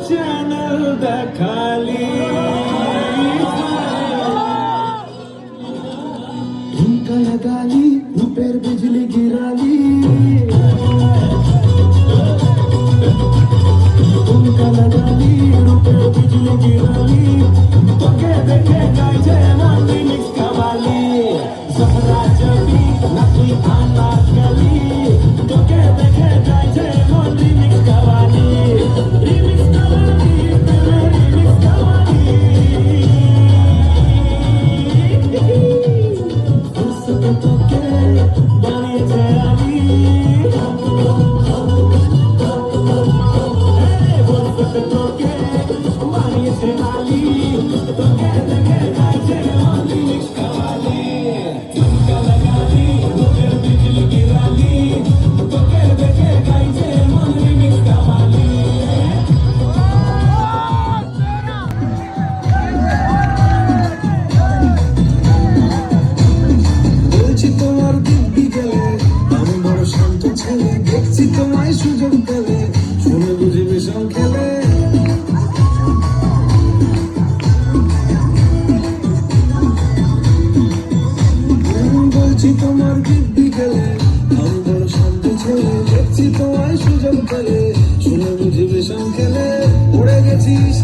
channel দেখালি ঝুমকা লাগালি রূপের বিজলি গিরালি ঝুমকা লাগালি রূপের বিজলি গিরালি তোকে দেখে গাইছে মন রিমিক্স কাওয়ালি জহরা জবি নাকি আনারকলি তোকে দেখে গাইছে মন remix qawwali remix qawwali remix qawwali তোকে বানিয়েছে আমি তোকে বানিয়েছে আলি তোকে দেখে গাইছে মন রিমিক্স কাওয়ালি ঝুমকা লাগালি রূপের বিজলি গিরালি তোকে দেখে গাইছে মন রিমিক্স কাওয়ালি বলছি তোমার দিব্যি গেলে আমি বড় শান্ত ছেলে দেখছি তোমায় সুযোগ পেলে শুনে বুঝি বিষম খেলে বলছি তোমার দিব্যি গেলে আমি বড় শান্ত ছেলে দেখছি তোমায় সুযোগ পেলে শুনে বুঝি বিষম খেলে পড়ে গেছিস